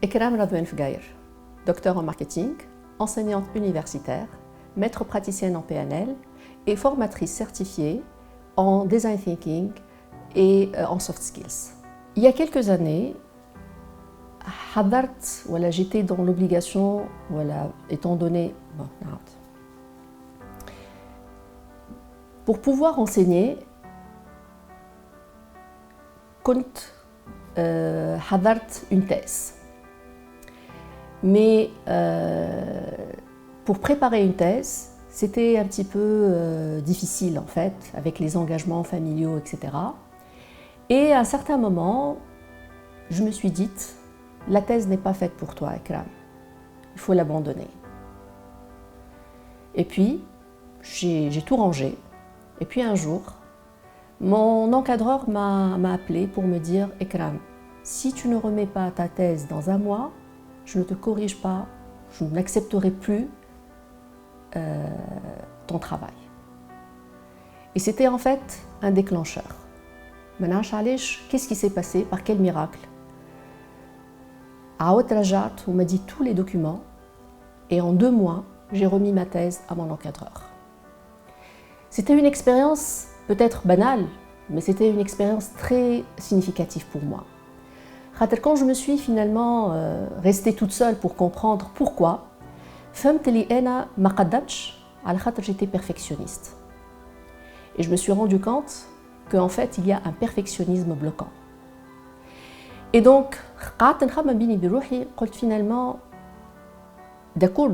Ekram Radouane Fgaïr, docteur en marketing, enseignante universitaire, maître praticienne en PNL et formatrice certifiée en design thinking et en soft skills. Il y a quelques années, j'étais dans l'obligation, étant donné, pour pouvoir enseigner, حضرت une thèse. Mais pour préparer une thèse, c'était un petit peu difficile en fait, avec les engagements familiaux, etc. Et à un certain moment, je me suis dit, la thèse n'est pas faite pour toi, Ekram. Il faut l'abandonner. Et puis, j'ai tout rangé. Et puis un jour, mon encadreur m'a appelé pour me dire « Ekram, si tu ne remets pas ta thèse dans un mois, je ne te corrige pas, je n'accepterai plus ton travail. » Et c'était en fait un déclencheur. Qu'est-ce qui s'est passé? Par quel miracle? On m'a dit tous les documents et en 2 mois, j'ai remis ma thèse à mon encadreur. C'était une expérience peut-être banale, mais c'était une expérience très significative pour moi. Quand je me suis finalement restée toute seule pour comprendre pourquoi, j'étais perfectionniste. Et je me suis rendu compte qu'en fait, il y a un perfectionnisme bloquant. Et donc, finalement, d'accord,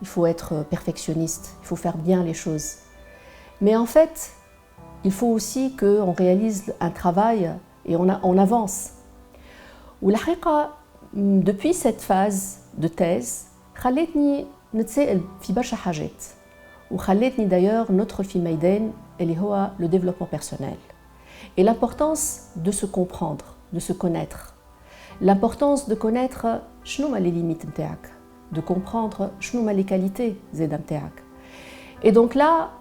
il faut être perfectionniste, il faut faire bien les choses. Mais en fait, il faut aussi qu'on réalise un travail et on avance. Depuis cette phase de thèse, خلتني نتساءل في برشا حاجات وخلتني d'ailleurs notre في ميدان اللي هو le développement personnel et l'importance de se comprendre, de se connaître, l'importance de connaître شنو هما les limites نتاعك, de comprendre شنو هما les qualités زاده نتاعك. Et donc là,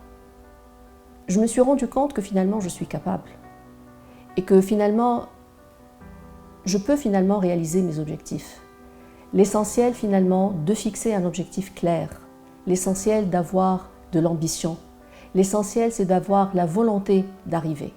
je me suis rendu compte que finalement je suis capable et que finalement je peux finalement réaliser mes objectifs. L'essentiel finalement de fixer un objectif clair, l'essentiel d'avoir de l'ambition, l'essentiel c'est d'avoir la volonté d'arriver.